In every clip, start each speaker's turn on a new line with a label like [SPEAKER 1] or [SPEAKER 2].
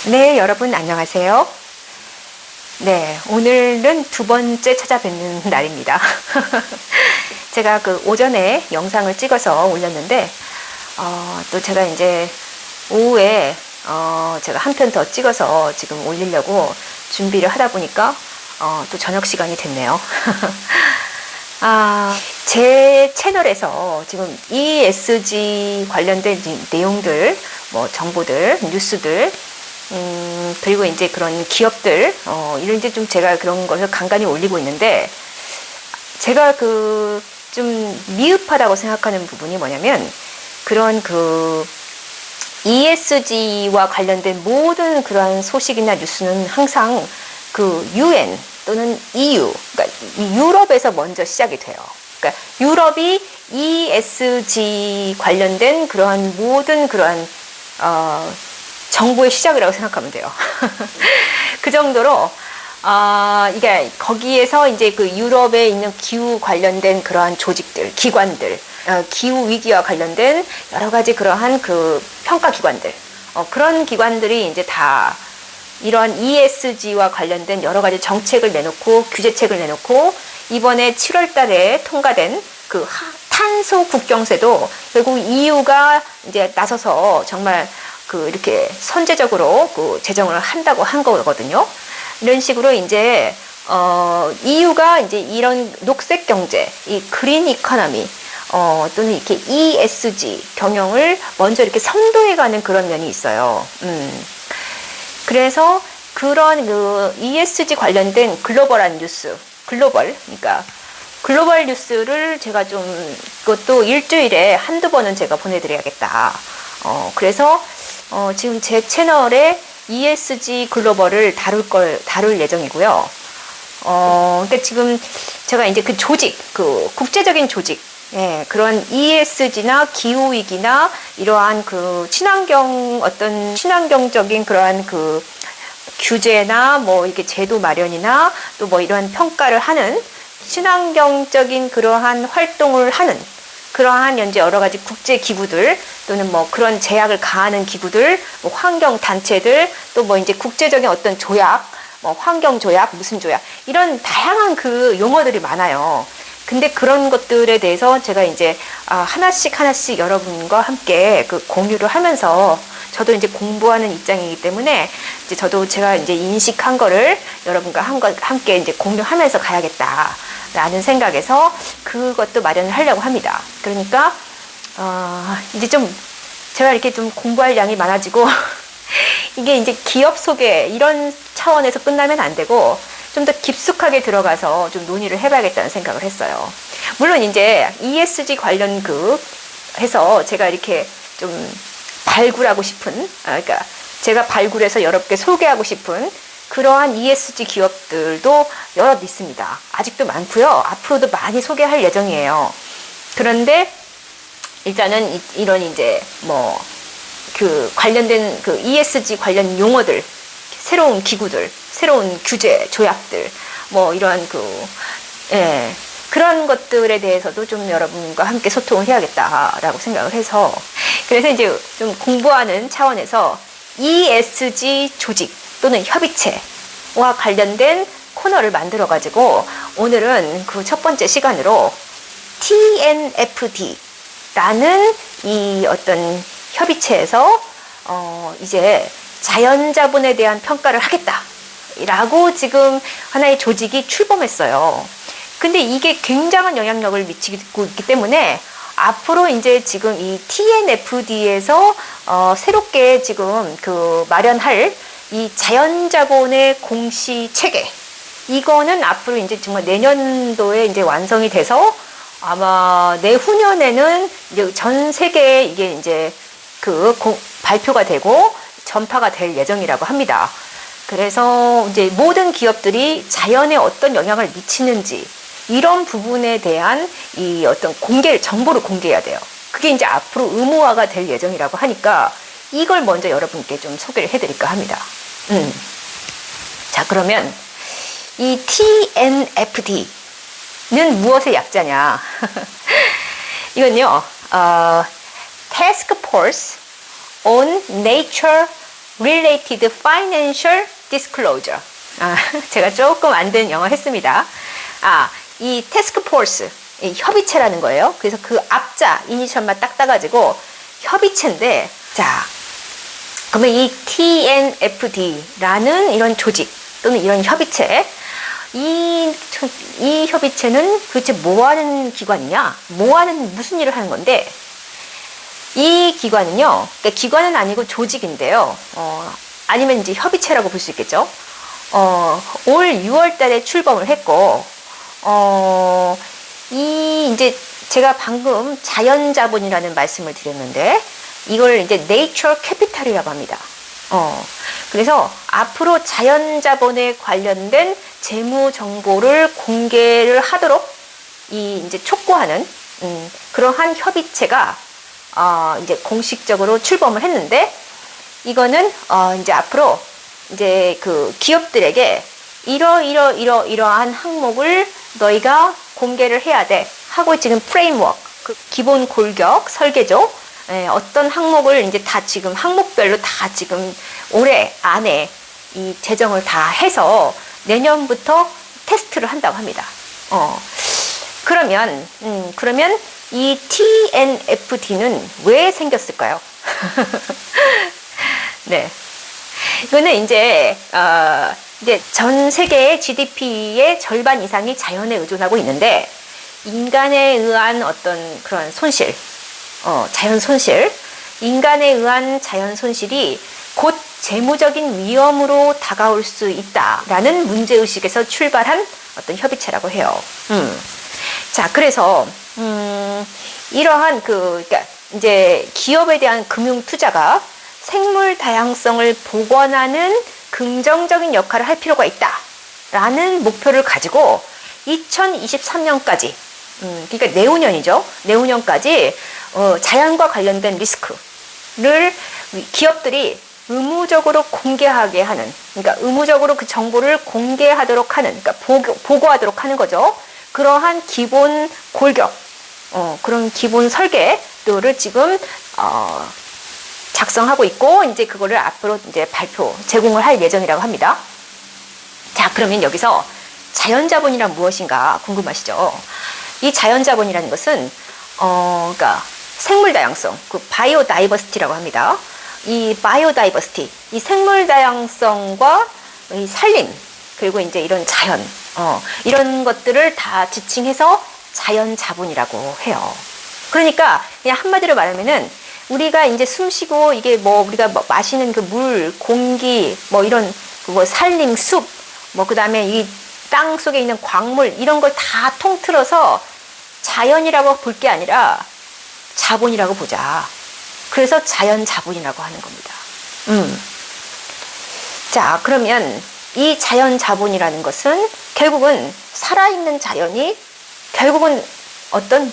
[SPEAKER 1] 네, 여러분 안녕하세요. 네, 오늘은 두 번째 찾아뵙는 날입니다. 제가 그 오전에 영상을 찍어서 올렸는데, 또 제가 이제 오후에, 제가 한 편 더 찍어서 지금 올리려고 준비를 하다 보니까, 또 저녁 시간이 됐네요. 제 채널에서 지금 ESG 관련된 내용들, 뭐 정보들, 뉴스들, 그리고 이제 그런 기업들, 이런 이제 좀 제가 그런 것을 간간히 올리고 있는데, 제가 좀 미흡하다고 생각하는 부분이 뭐냐면, 그런 ESG와 관련된 모든 그러한 소식이나 뉴스는 항상 UN 또는 EU, 그러니까 유럽에서 먼저 시작이 돼요. 그러니까 유럽이 ESG 관련된 그러한 모든 그러한, 정보의 시작이라고 생각하면 돼요. 그 정도로, 이게 거기에서 이제 그 유럽에 있는 기후 관련된 그러한 조직들, 기관들, 기후 위기와 관련된 여러 가지 그러한 그 평가 기관들, 그런 기관들이 이제 다 이런 ESG와 관련된 여러 가지 정책을 내놓고 규제책을 내놓고 이번에 7월 달에 통과된 그 탄소 국경세도 결국 EU가 이제 나서서 정말 이렇게 선제적으로 제정을 한다고 한 거거든요. 이런 식으로 이제, EU가 이제 이런 녹색 경제, 이 그린 이코노미, 또는 이렇게 ESG 경영을 먼저 이렇게 선도해가는 그런 면이 있어요. 그래서 그런 ESG 관련된 글로벌한 뉴스, 그러니까 글로벌 뉴스를 제가 좀, 그것도 일주일에 한두 번은 제가 보내드려야겠다. 그래서, 지금 제 채널에 ESG 글로벌을 다룰 예정이고요. 그러니까 지금 제가 이제 그 조직, 국제적인 조직, 예, 그런 ESG나 기후위기나 이러한 어떤 친환경적인 그러한 규제나 뭐 이렇게 제도 마련이나 또 뭐 이러한 평가를 하는 친환경적인 그러한 활동을 하는 그러한 현재 여러 가지 국제 기구들 또는 뭐 그런 제약을 가하는 기구들, 뭐 환경 단체들, 또 뭐 이제 국제적인 어떤 조약, 뭐 환경 조약, 무슨 조약 이런 다양한 용어들이 많아요. 근데 그런 것들에 대해서 제가 이제 하나씩 여러분과 함께 공유를 하면서 저도 이제 공부하는 입장이기 때문에 이제 저도 제가 이제 인식한 거를 여러분과 함께 이제 공유하면서 가야겠다라는 생각에서 그것도 마련을 하려고 합니다. 그러니까 이제 좀 제가 이렇게 좀 공부할 양이 많아지고 이게 이제 기업 소개 이런 차원에서 끝나면 안 되고 좀 더 깊숙하게 들어가서 좀 논의를 해봐야겠다는 생각을 했어요. 물론 이제 ESG 관련 해서 제가 이렇게 좀 발굴하고 싶은, 그러니까 제가 발굴해서 여러분께 소개하고 싶은 그러한 ESG 기업들도 여럿 있습니다. 아직도 많고요. 앞으로도 많이 소개할 예정이에요. 그런데 일단은 이런 이제 뭐 관련된 ESG 관련 용어들, 새로운 기구들, 새로운 규제, 조약들, 뭐 이런 그런 것들에 대해서도 좀 여러분과 함께 소통을 해야겠다라고 생각을 해서 그래서 이제 좀 공부하는 차원에서 ESG 조직 또는 협의체와 관련된 코너를 만들어 가지고 오늘은 첫 번째 시간으로 TNFD라는 이 어떤 협의체에서 이제 자연자본에 대한 평가를 하겠다라고 지금 하나의 조직이 출범했어요. 근데 이게 굉장한 영향력을 미치고 있기 때문에 앞으로 이제 지금 이 TNFD에서 새롭게 지금 마련할 이 자연자본의 공시 체계 이거는 앞으로 이제 정말 내년도에 이제 완성이 돼서 아마 내후년에는 이제 전 세계에 이게 이제 발표가 되고 전파가 될 예정이라고 합니다. 그래서 이제 모든 기업들이 자연에 어떤 영향을 미치는지 이런 부분에 대한 이 어떤 정보를 공개해야 돼요. 그게 이제 앞으로 의무화가 될 예정이라고 하니까 이걸 먼저 여러분께 좀 소개를 해드릴까 합니다. 자, 그러면 이 TNFD는 무엇의 약자냐? 이건요, Task Force on Nature Related Financial Disclosure. 제가 조금 안 된 영어 했습니다. 이 태스크포스, 이 협의체라는 거예요. 그래서 그 앞자, 이니셜만 딱 따가지고 협의체인데, 자, 그러면 이 TNFD라는 이런 조직 또는 이런 협의체, 이 협의체는 도대체 뭐 하는 기관이냐? 무슨 일을 하는 건데, 이 기관은요, 그러니까 기관은 아니고 조직인데요. 아니면 이제 협의체라고 볼 수 있겠죠. 올 6월 달에 출범을 했고, 이제 제가 방금 자연자본이라는 말씀을 드렸는데, 이걸 이제 Nature Capital이라고 합니다. 그래서 앞으로 자연자본에 관련된 재무 정보를 공개를 하도록 이제 촉구하는 그러한 협의체가 이제 공식적으로 출범을 했는데, 이거는 이제 앞으로 이제 그 기업들에게 이러한 항목을 너희가 공개를 해야 돼 하고 지금 프레임워크, 그 기본 골격 설계죠. 어떤 항목을 이제 다 지금 항목별로 다 지금 올해 안에 이 제정을 다 해서 내년부터 테스트를 한다고 합니다. 그러면 이 TNFD는 왜 생겼을까요? 네. 이거는 이제 전 세계의 GDP의 절반 이상이 자연에 의존하고 있는데, 인간에 의한 어떤 그런 손실, 자연 손실, 인간에 의한 자연 손실이 곧 재무적인 위험으로 다가올 수 있다라는 문제의식에서 출발한 어떤 협의체라고 해요. 자, 그래서, 이러한 그러니까 이제 기업에 대한 금융 투자가 생물 다양성을 복원하는 긍정적인 역할을 할 필요가 있다라는 목표를 가지고 2023년까지, 그러니까 내후년이죠. 내후년까지 자연과 관련된 리스크를 기업들이 의무적으로 공개하게 하는, 그러니까 의무적으로 그 정보를 공개하도록 하는, 그러니까 보고하도록 하는 거죠. 그러한 기본 골격, 그런 기본 설계도를 지금 작성하고 있고, 이제 그거를 앞으로 이제 제공을 할 예정이라고 합니다. 자, 그러면 여기서 자연자본이란 무엇인가 궁금하시죠? 이 자연자본이라는 것은, 그러니까 생물다양성, 그 바이오다이버시티라고 합니다. 이 바이오다이버시티, 이 생물다양성과 이 산림, 그리고 이제 이런 자연, 이런 것들을 다 지칭해서 자연자본이라고 해요. 그러니까 그냥 한마디로 말하면은 우리가 이제 숨 쉬고 이게 우리가 마시는 그 물, 공기, 이런 산림, 숲, 그다음에 이 땅 속에 있는 광물, 이런 걸 다 통틀어서 자연이라고 볼 게 아니라 자본이라고 보자. 그래서 자연자본이라고 하는 겁니다. 자, 그러면 이 자연자본이라는 것은 결국은 살아있는 자연이 결국은 어떤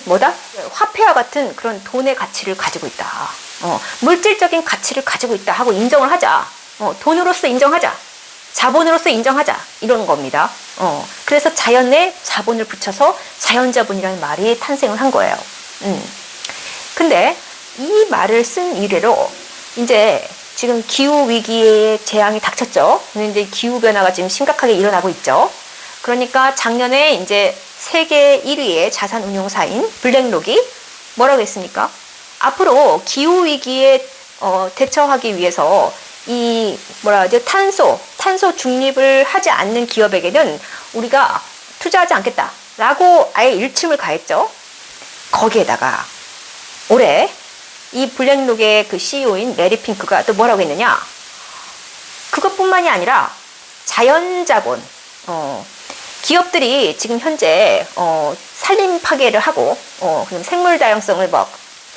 [SPEAKER 1] 화폐와 같은 그런 돈의 가치를 가지고 있다. 물질적인 가치를 가지고 있다 하고 인정을 하자. 돈으로서 인정하자. 자본으로서 인정하자. 이런 겁니다. 그래서 자연에 자본을 붙여서 자연자본이라는 말이 탄생을 한 거예요. 근데 이 말을 쓴 이래로 이제 지금 기후위기의 재앙이 닥쳤죠. 이제 기후변화가 지금 심각하게 일어나고 있죠. 그러니까 작년에 이제 세계 1위의 자산운용사인 블랙록이 뭐라고 했습니까? 앞으로 기후위기에 대처하기 위해서 이 탄소 중립을 하지 않는 기업에게는 우리가 투자하지 않겠다라고 아예 일침을 가했죠. 거기에다가 올해 이 블랙록의 그 CEO인 레리 핑크가 또 뭐라고 했느냐? 그것뿐만이 아니라 자연자본, 기업들이 지금 현재 산림 파괴를 하고 그럼 생물 다양성을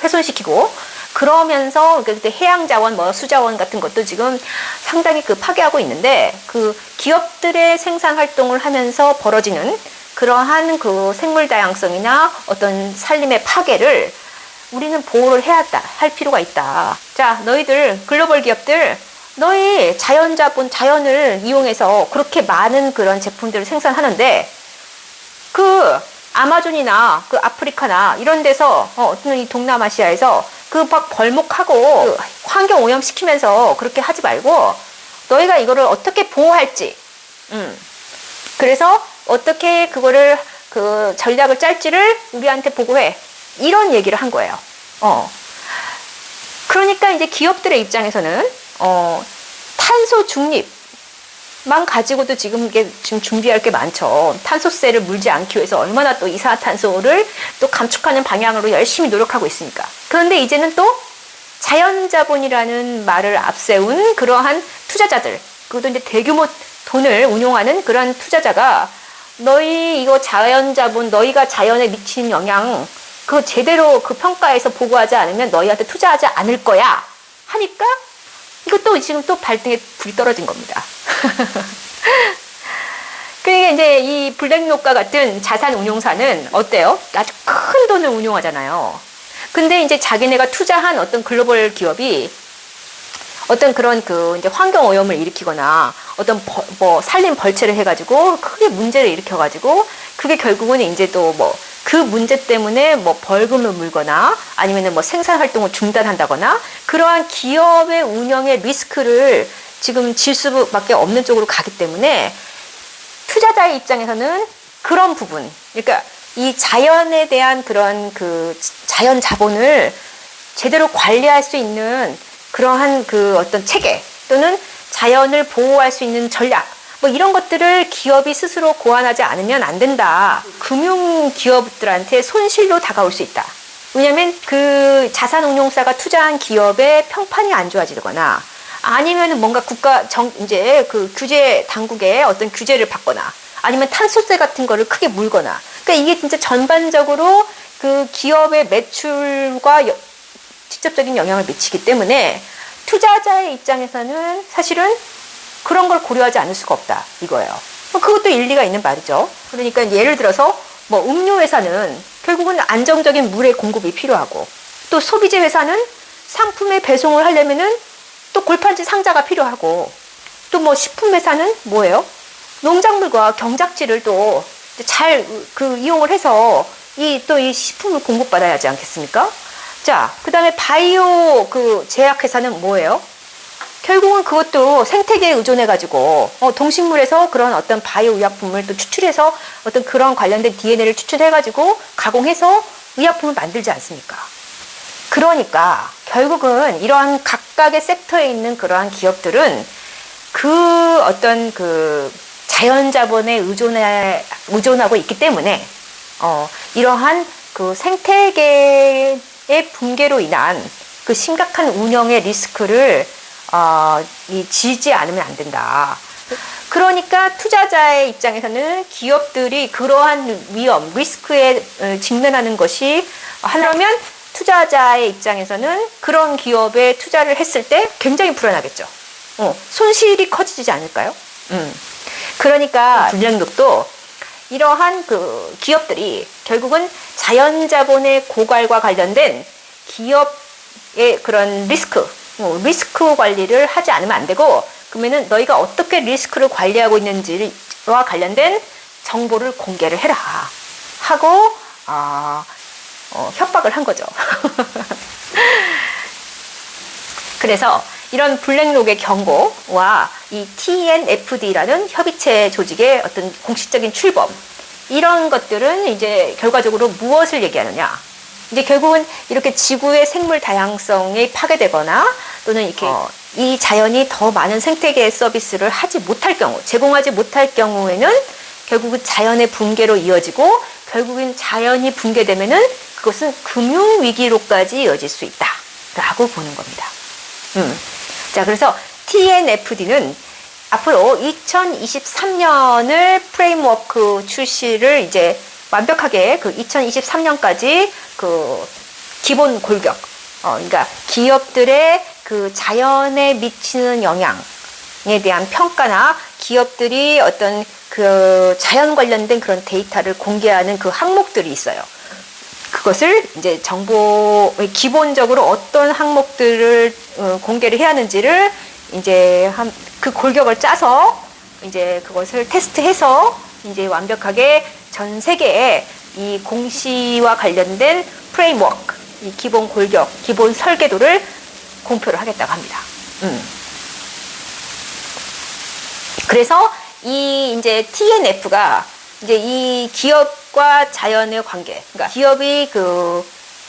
[SPEAKER 1] 훼손시키고 그러면서 그때 해양 자원, 수자원 같은 것도 지금 상당히 파괴하고 있는데, 그 기업들의 생산 활동을 하면서 벌어지는 그러한 그 생물 다양성이나 어떤 산림의 파괴를 우리는 보호를 할 필요가 있다. 자, 너희들 글로벌 기업들, 너희 자연을 이용해서 그렇게 많은 그런 제품들을 생산하는데, 그 아마존이나 그 아프리카나 이런 데서 어떤 이 동남아시아에서 그 그 막 벌목하고 그 환경 오염시키면서 그렇게 하지 말고 너희가 이거를 어떻게 보호할지, 그래서 어떻게 그거를 그 전략을 짤지를 우리한테 보고해. 이런 얘기를 한 거예요. 그러니까 이제 기업들의 입장에서는 탄소 중립만 가지고도 지금 이게 지금 준비할 게 많죠. 탄소세를 물지 않기 위해서 얼마나 또 이산화탄소를 또 감축하는 방향으로 열심히 노력하고 있으니까. 그런데 이제는 또 자연자본이라는 말을 앞세운 그러한 투자자들, 그것도 이제 대규모 돈을 운용하는 그런 투자자가 너희 이거 자연자본, 너희가 자연에 미치는 영향 그거 제대로 그 평가에서 보고하지 않으면 너희한테 투자하지 않을 거야 하니까 이것도 지금 또 발등에 불이 떨어진 겁니다. 그러니까 이제 이 블랙록과 같은 자산 운용사는 어때요? 아주 큰 돈을 운용하잖아요. 근데 이제 자기네가 투자한 어떤 글로벌 기업이 어떤 그런 그 이제 환경 오염을 일으키거나 어떤 뭐 산림 벌채를 해가지고 크게 문제를 일으켜가지고 그게 결국은 이제 또 뭐 그 문제 때문에 뭐 벌금을 물거나 아니면은 뭐 생산 활동을 중단한다거나 그러한 기업의 운영의 리스크를 지금 질 수밖에 없는 쪽으로 가기 때문에 투자자의 입장에서는 그런 부분, 그러니까 이 자연에 대한 그런 그 자연 자본을 제대로 관리할 수 있는 그러한 그 어떤 체계 또는 자연을 보호할 수 있는 전략 뭐 이런 것들을 기업이 스스로 고안하지 않으면 안 된다. 금융 기업들한테 손실로 다가올 수 있다. 왜냐하면 그 자산운용사가 투자한 기업의 평판이 안 좋아지거나 아니면 뭔가 이제 그 규제 당국의 어떤 규제를 받거나 아니면 탄소세 같은 거를 크게 물거나 그러니까 이게 진짜 전반적으로 그 기업의 매출과 직접적인 영향을 미치기 때문에 투자자의 입장에서는 사실은 그런 걸 고려하지 않을 수가 없다 이거예요. 그것도 일리가 있는 말이죠. 그러니까 예를 들어서 뭐 음료 회사는 결국은 안정적인 물의 공급이 필요하고 또 소비재 회사는 상품의 배송을 하려면은 또 골판지 상자가 필요하고 또 뭐 식품 회사는 뭐예요? 농작물과 경작지를 또 잘 그 이용을 해서 이 식품을 공급받아야 하지 않겠습니까? 자, 그 다음에 바이오 그 제약회사는 뭐예요? 결국은 그것도 생태계에 의존해가지고, 동식물에서 그런 어떤 바이오 의약품을 또 추출해서 어떤 그런 관련된 DNA를 추출해가지고 가공해서 의약품을 만들지 않습니까? 그러니까 결국은 이러한 각각의 섹터에 있는 그러한 기업들은 그 어떤 그 자연자본에 의존하고 있기 때문에, 이러한 그 생태계의 붕괴로 인한 그 심각한 운영의 리스크를 지지 않으면 안 된다. 그러니까 투자자의 입장에서는 기업들이 그러한 위험, 리스크에 직면하는 것이 하려면 투자자의 입장에서는 그런 기업에 투자를 했을 때 굉장히 불안하겠죠. 손실이 커지지 않을까요? 그러니까 블랙록도 이러한 그 기업들이 결국은 자연자본의 고갈과 관련된 기업의 그런 리스크 관리를 하지 않으면 안 되고 그러면은 너희가 어떻게 리스크를 관리하고 있는지와 관련된 정보를 공개를 해라 하고 협박을 한 거죠. 그래서 이런 블랙록의 경고와 이 TNFD라는 협의체 조직의 어떤 공식적인 출범 이런 것들은 이제 결과적으로 무엇을 얘기하느냐? 이제 결국은 이렇게 지구의 생물 다양성이 파괴되거나 또는 이렇게 이 자연이 더 많은 생태계 서비스를 하지 못할 경우, 제공하지 못할 경우에는 결국은 자연의 붕괴로 이어지고 결국은 자연이 붕괴되면은 그것은 금융 위기로까지 이어질 수 있다라고 보는 겁니다. 자, 그래서 TNFD는 앞으로 2023년을 프레임워크 출시를 이제 완벽하게 그 2023년까지 그 기본 골격, 그러니까 기업들의 그 자연에 미치는 영향에 대한 평가나 기업들이 어떤 그 자연 관련된 그런 데이터를 공개하는 그 항목들이 있어요. 그것을 이제 기본적으로 어떤 항목들을 공개를 해야 하는지를 이제 그 골격을 짜서 이제 그것을 테스트해서 이제 완벽하게 전 세계에 이 공시와 관련된 프레임워크 이 기본 골격, 기본 설계도를 공표를 하겠다고 합니다. 그래서 이 이제 TNF가 이제 이 기업과 자연의 관계, 그러니까 기업이 그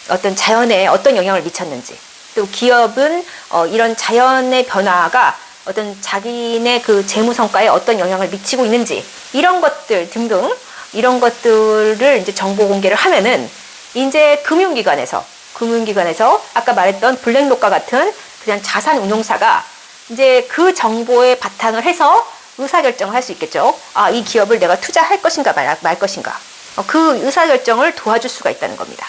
[SPEAKER 1] 어떤 자연에 어떤 영향을 미쳤는지, 또 기업은 이런 자연의 변화가 어떤 자기네 그 재무 성과에 어떤 영향을 미치고 있는지, 이런 것들 등등, 이런 것들을 이제 정보 공개를 하면은 이제 금융기관에서 아까 말했던 블랙록과 같은 그냥 자산 운용사가 이제 그 정보에 바탕을 해서 의사결정을 할 수 있겠죠. 아, 이 기업을 내가 투자할 것인가 말 것인가. 그 의사결정을 도와줄 수가 있다는 겁니다.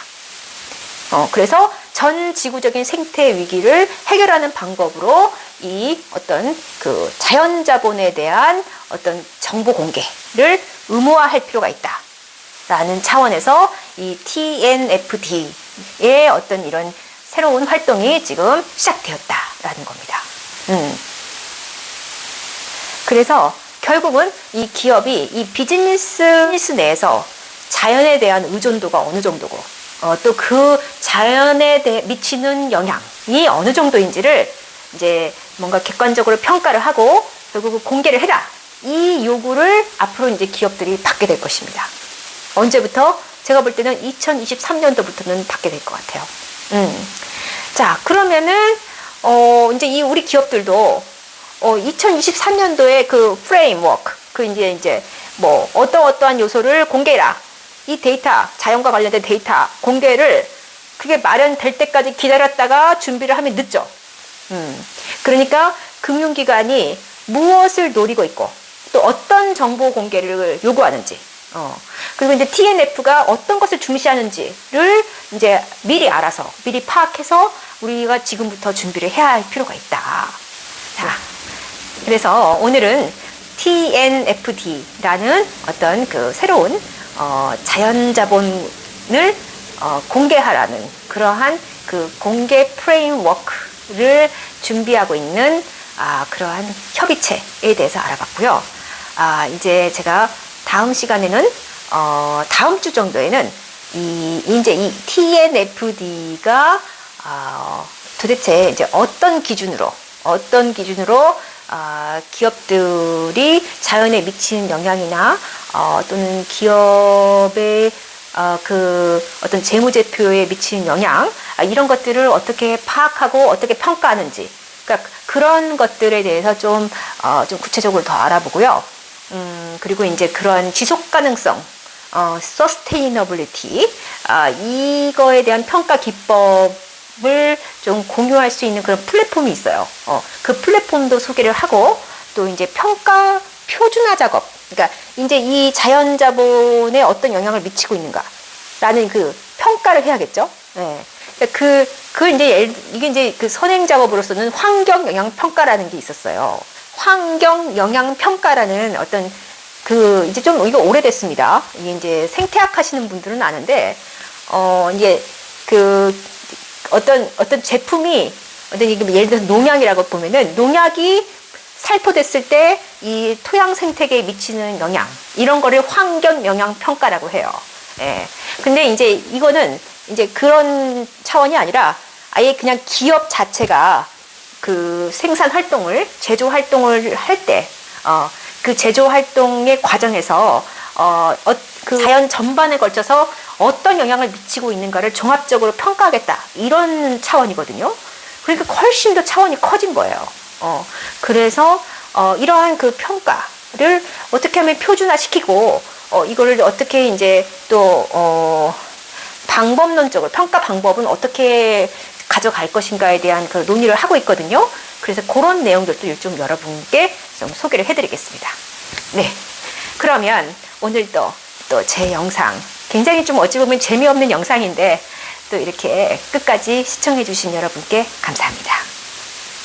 [SPEAKER 1] 그래서 전 지구적인 생태 위기를 해결하는 방법으로 이 어떤 그 자연자본에 대한 어떤 정보 공개를 의무화할 필요가 있다. 라는 차원에서 이 TNFD의 어떤 이런 새로운 활동이 지금 시작되었다라는 겁니다. 그래서 결국은 이 기업이 이 비즈니스 내에서 자연에 대한 의존도가 어느 정도고, 또 그 자연에 미치는 영향이 어느 정도인지를 이제 뭔가 객관적으로 평가를 하고 결국 공개를 해라. 이 요구를 앞으로 이제 기업들이 받게 될 것입니다. 언제부터? 제가 볼 때는 2023년도부터는 받게 될 것 같아요. 자, 그러면은 이제 이 우리 기업들도 2023년도에 그 프레임워크, 그 이제 뭐 어떠한 요소를 공개해라. 이 데이터, 자연과 관련된 데이터 공개를 그게 마련될 때까지 기다렸다가 준비를 하면 늦죠. 그러니까 금융기관이 무엇을 노리고 있고 또 어떤 정보 공개를 요구하는지, 그리고 이제 TNF가 어떤 것을 중시하는지를 이제 미리 알아서, 미리 파악해서 우리가 지금부터 준비를 해야 할 필요가 있다. 자, 그래서 오늘은 TNFD라는 어떤 그 새로운 자연자본을 공개하라는 그러한 그 공개 프레임워크를 준비하고 있는 그러한 협의체에 대해서 알아봤고요. 이제 제가 다음 시간에는 다음 주 정도에는 이제 이 TNFD가 도대체 이제 어떤 기준으로 기업들이 자연에 미치는 영향이나 또는 기업의 그 어떤 재무제표에 미치는 영향, 이런 것들을 어떻게 파악하고 어떻게 평가하는지, 그러니까 그런 것들에 대해서 좀 구체적으로 더 알아보고요. 그리고 이제 그런 지속 가능성, sustainability, 이거에 대한 평가 기법을 좀 공유할 수 있는 그런 플랫폼이 있어요. 그 플랫폼도 소개를 하고, 또 이제 평가 표준화 작업, 그러니까 이제 이 자연자본에 어떤 영향을 미치고 있는가라는 그 평가를 해야겠죠. 네. 그러니까 이게 이제 그 선행 작업으로서는 환경 영향 평가라는 게 있었어요. 환경 영향 평가라는 어떤 이제 좀 이거 오래됐습니다. 이게 이제 생태학 하시는 분들은 아는데, 이제 어떤 제품이 예를 들어서 농약이라고 보면은 농약이 살포됐을 때 이 토양 생태계에 미치는 영향, 이런 거를 환경 영향 평가라고 해요. 예. 근데 이제 이거는 이제 그런 차원이 아니라 아예 그냥 기업 자체가 그 생산 활동을, 제조 활동을 할 때, 그 제조 활동의 과정에서 그 자연 전반에 걸쳐서 어떤 영향을 미치고 있는가를 종합적으로 평가하겠다, 이런 차원이거든요. 그러니까 훨씬 더 차원이 커진 거예요. 그래서 이러한 그 평가를 어떻게 하면 표준화시키고, 이거를 어떻게 이제 또 방법론적으로 평가 방법은 어떻게 가져갈 것인가에 대한 그 논의를 하고 있거든요. 그래서 그런 내용들도 좀 여러분께 좀 소개를 해드리겠습니다. 네, 그러면 오늘도 또 제 영상, 굉장히 좀 어찌 보면 재미없는 영상인데 또 이렇게 끝까지 시청해 주신 여러분께 감사합니다.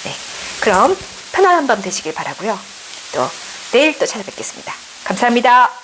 [SPEAKER 1] 네, 그럼 편안한 밤 되시길 바라고요. 또 내일 또 찾아뵙겠습니다. 감사합니다.